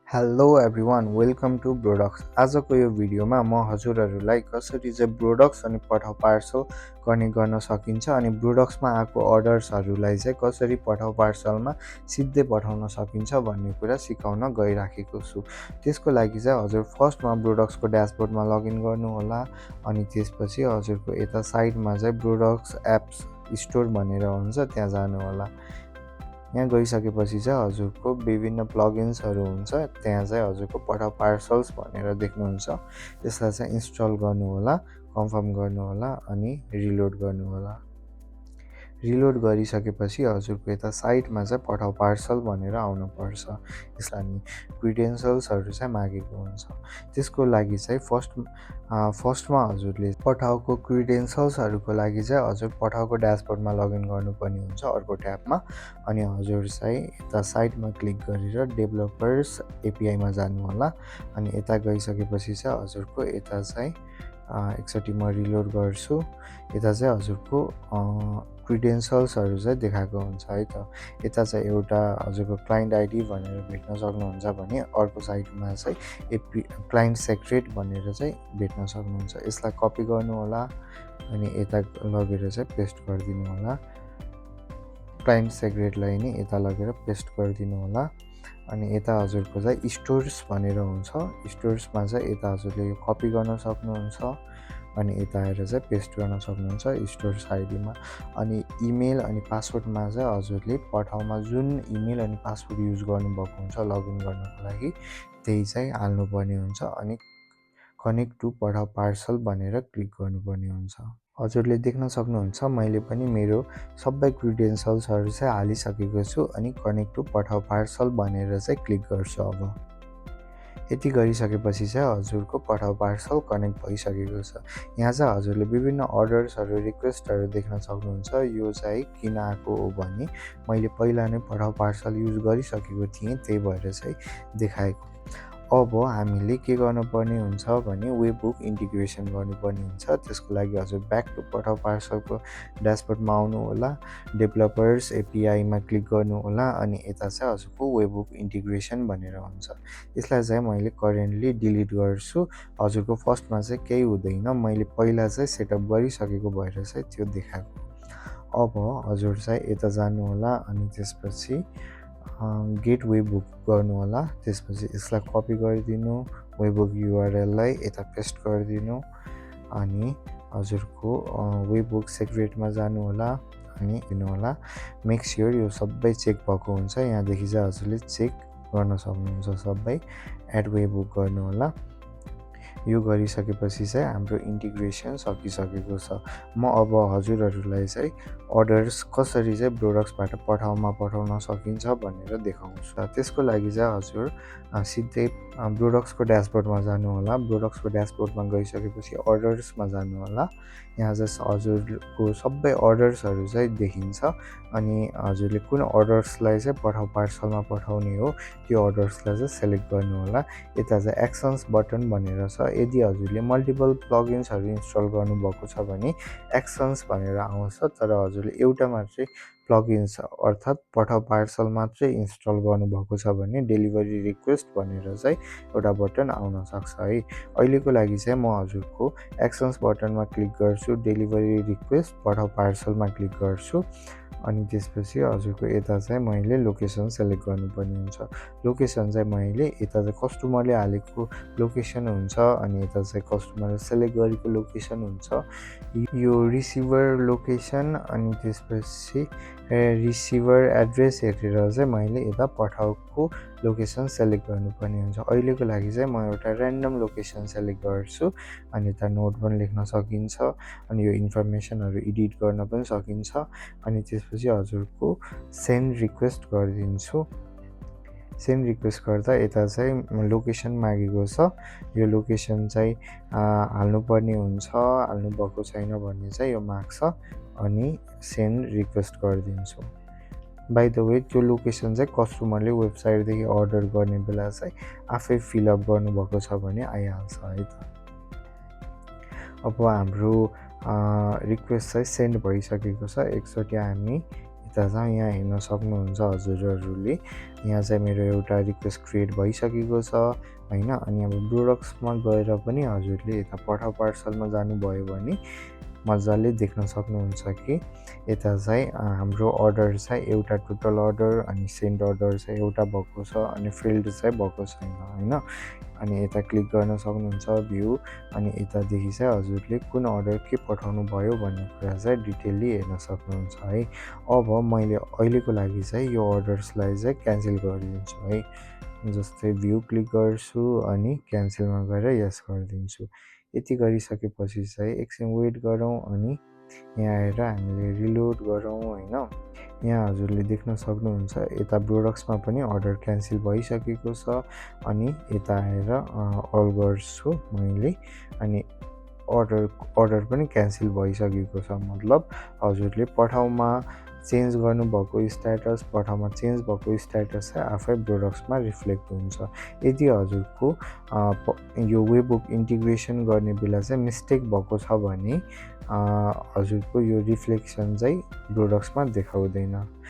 Hello everyone welcome to ब्रोडक्स। आजको यो भिडियोमा म हजुरहरूलाई कसरी चाहिँ ब्रोडक्स अनि पठाउ पार्सल गर्न सकिन्छ अनि ब्रोडक्समा आएको अर्डर्सहरूलाई चाहिँ कसरी पठाउ पार्सलमा सिधै पठाउन सकिन्छ भन्ने कुरा सिकाउन गइराखेको छु। त्यसको लागि चाहिँ हजुर फर्स्टमा ब्रोडक्सको ड्यासबोर्डमा लगइन गर्नु होला अनि त्यसपछि हजुरको यता साइडमा चाहिँ ब्रोडक्स एप्स स्टोर भनेर हुन्छ त्यहाँ जानु होला। यहाँ गइसकेपछि चाहिँ हजुरको विभिन्न प्लगइन्सहरू हुन्छ त्यहाँ चाहिँ हजुरको पठाउ पार्सल्स भनेर देख्नुहुन्छ। त्यसलाई चाहिँ इन्स्टल गर्नु होला, कन्फर्म गर्नु होला अनि रिलोड गर्नु होला। रिलोड गरिसकेपछि हजुरको यता साइटमा चाहिँ पठाउ पार्सल भनेर आउनुपर्छ। यसलाई नि क्रिडेन्सल्सहरू चाहिँ मागेको हुन्छ। त्यसको लागि चाहिँ फर्स्टमा हजुरले पठाउको क्रिडेन्सल्सहरूको लागि चाहिँ हजुर पठाउको ड्यासबोर्डमा लगइन गर्नुपर्ने हुन्छ अर्को ट्याबमा। अनि हजुर चाहिँ यता साइटमा क्लिक गरेर डेभलपर्स एपिआईमा जानु होला। अनि यता गइसकेपछि चाहिँ हजुरको यता चाहिँ एकचोटि म रिलोड गर्छु। यता चाहिँ हजुरको क्रिडेन्सल्सहरू चाहिँ देखाएको हुन्छ है त। यता चाहिँ एउटा हजुरको क्लाइन्ट आइडी भनेर भेट्न सक्नुहुन्छ भने अर्को साइटमा चाहिँ क्लाइन्ट सेक्रेट भनेर चाहिँ भेट्न सक्नुहुन्छ। यसलाई कपी गर्नु होला अनि यता लगेर चाहिँ पेस्ट गरिदिनु होला। क्लाइन्ट सेक्रेटलाई नि यता लगेर पेस्ट गरिदिनु होला। अनि यता हजुरको चाहिँ स्टोर्स भनेर हुन्छ। स्टोर्समा चाहिँ यता हजुरले यो कपी गर्न सक्नुहुन्छ अनि यता आएर चाहिँ पेस्ट गर्न सक्नुहुन्छ स्टोर्स आइडीमा। अनि इमेल अनि पासवर्डमा चाहिँ हजुरले पठाउमा जुन इमेल अनि पासवर्ड युज गर्नुभएको हुन्छ लगइन गर्नको लागि त्यही चाहिँ हाल्नुपर्ने हुन्छ अनि कनेक्ट टु पठाउ पार्सल भनेर क्लिक गर्नुपर्ने हुन्छ। हजुरले देख्न सक्नुहुन्छ मैले पनि मेरो सबै क्रिडेन्सल्सहरू चाहिँ हालिसकेको छु अनि कनेक्ट टु पठाउ पार्सल भनेर चाहिँ क्लिक गर्छु। अब यति गरिसकेपछि चाहिँ हजुरको पठाउ पार्सल कनेक्ट भइसकेको छ। यहाँ चाहिँ हजुरले विभिन्न अर्डर्सहरू रिक्वेस्टहरू देख्न सक्नुहुन्छ। यो चाहिँ किन आएको हो भने मैले पहिला नै पठाउ पार्सल युज गरिसकेको थिएँ त्यही भएर चाहिँ देखाएको। अब हामीले के गर्नुपर्ने हुन्छ भने वेबबुक इन्टिग्रेसन गर्नुपर्ने हुन्छ। त्यसको लागि हजुर ब्याक टु पठाउ पार्सलको ड्यासबोर्डमा आउनु होला, डेभलपर्स एपिआईमा क्लिक गर्नु होला अनि यता चाहिँ हजुरको वेबबुक इन्टिग्रेसन भनेर हुन्छ। यसलाई चाहिँ मैले करेन्टली डिलिट गर्छु। हजुरको फर्स्टमा चाहिँ केही हुँदैन, मैले पहिला चाहिँ सेटअप गरिसकेको भएर चाहिँ त्यो देखाएको। अब हजुर चाहिँ यता जानु होला अनि त्यसपछि गेट वेबबुक गर्नु होला। त्यसपछि यसलाई कपी गरिदिनु, वेबबुक युआरएललाई यता पेस्ट गरिदिनु अनि हजुरको वेबबुक सेक्रेटमा जानु होला अनि दिनु होला। मेक स्योर यो सबै चेक भएको हुन्छ। यहाँदेखि चाहिँ हजुरले चेक गर्न सक्नुहुन्छ सबै। एड वेबबुक गर्नु होला। यो गरिसकेपछि चाहिँ हाम्रो इन्टिग्रेसन सकिसकेको छ। म अब हजुरहरूलाई चाहिँ अर्डर्स कसरी चाहिँ ब्रोडक्सबाट पठाउमा पठाउन सकिन्छ भनेर देखाउँछु। त्यसको लागि चाहिँ हजुर सिधै ब्रोडक्सको ड्यासबोर्डमा जानु होला। ब्रोडक्सको ड्यासबोर्डमा गइसकेपछि अर्डर्समा जानु होला। यहाँ चाहिँ हजुरको सबै अर्डर्सहरू चाहिँ देखिन्छ अनि हजुरले कुन अर्डर्सलाई चाहिँ पठाउ पार्सलमा पठाउने हो त्यो अर्डर्सलाई चाहिँ सेलेक्ट गर्नु होला। यता चाहिँ एक्सन्स बटन भनेर छ। यदि हजुरले मल्टिपल प्लगइन्सहरू इन्स्टल गर्नुभएको छ भने एक्सन्स भनेर आउँछ, तर हजुरले एउटा मात्रै प्लगइन्स अर्थात् पठाउ पार्सल मात्रै इन्स्टल गर्नुभएको छ भने डेलिभरी रिक्वेस्ट भनेर चाहिँ एउटा बटन आउन सक्छ है। अहिलेको लागि चाहिँ म हजुरको एक्सन्स बटनमा क्लिक गर्छु, डेलिभरी रिक्वेस्ट पठाउ पार्सलमा क्लिक गर्छु अनि त्यसपछि हजुरको यता चाहिँ मैले लोकेसन सेलेक्ट गर्नुपर्ने हुन्छ। लोकेसन चाहिँ मैले यता चाहिँ कस्टमरले हालेको लोकेसन हुन्छ अनि यता चाहिँ कस्टमरले सेलेक्ट गरेको लोकेसन हुन्छ। यो रिसिभर लोकेसन अनि त्यसपछि रिसिभर एड्रेस हेरेर चाहिँ मैले यता पठाउको लोकेसन सेलेक्ट गर्नुपर्ने हुन्छ। अहिलेको लागि चाहिँ म एउटा ऱ्यान्डम लोकेसन सेलेक्ट गर्छु अनि यता नोट पनि लेख्न सकिन्छ अनि यो इन्फर्मेसनहरू एडिट गर्न पनि सकिन्छ। अनि त्यसपछि हजुरको सेन्ड रिक्वेस्ट गरिदिन्छु। सेन्ड रिक्वेस्ट गर्दा यता चाहिँ लोकेसन मागेको छ। यो लोकेसन चाहिँ हाल्नुपर्ने हुन्छ, हाल्नुभएको छैन भन्ने चाहिँ यो माग्छ अनि सेन्ड रिक्वेस्ट गरिदिन्छु। बाइ द वे त्यो लोकेसन चाहिँ कस्टमरले वेबसाइटदेखि अर्डर गर्ने बेला चाहिँ आफै फिलअप गर्नुभएको छ भने आइहाल्छ है त। अब हाम्रो रिक्वेस्ट चाहिँ सेन्ड भइसकेको छ। एकचोटि हामी यता चाहिँ यहाँ हेर्न सक्नुहुन्छ हजुरहरूले। यहाँ चाहिँ मेरो एउटा रिक्वेस्ट क्रिएट भइसकेको छ हैन। अनि अब प्रोडक्ट्समा गएर पनि हजुरले यता पठाउ पार्सलमा जानुभयो भने मजाले देख्न सक्नुहुन्छ कि यता चाहिँ हाम्रो अर्डर चाहिँ एउटा टोटल अर्डर अनि सेन्ड अर्डर चाहिँ एउटा भएको छ अनि फिल्ड चाहिँ भएको छैन हैन। अनि यता क्लिक गर्न सक्नुहुन्छ भ्यू अनि यतादेखि चाहिँ हजुरले कुन अर्डर के पठाउनु भयो भन्ने कुरा चाहिँ डिटेलली हेर्न सक्नुहुन्छ है। अब मैले अहिलेको लागि चाहिँ यो अर्डर्सलाई चाहिँ क्यान्सल गरिदिन्छु है। जस्तै भ्यू क्लिक गर्छु अनि क्यान्सलमा गएर यस गरिदिन्छु। यति गरिसकेपछि चाहिँ एकछिन वेट गरौँ अनि यहाँ आएर हामीले रिलोड गरौँ हैन। यहाँ हजुरले देख्न सक्नुहुन्छ यता प्रोडक्ट्समा पनि अर्डर क्यान्सल भइसकेको छ अनि यता आएर अल गर्छु मैले अनि अर्डर पनि क्यान्सल भइसकेको छ। मतलब हजुरले पठाउमा चेन्ज गर्नुभएको स्ट्याटस पठाउमा चेन्ज भएको स्ट्याटस चाहिँ आफै प्रोडक्ट्समा रिफ्लेक्ट हुन्छ। यदि हजुरको यो वेबहुक इन्टिग्रेसन गर्ने बेला चाहिँ मिस्टेक भएको छ भने हजुरको यो रिफ्लेक्सन चाहिँ प्रोडक्ट्समा देखाउँदैन।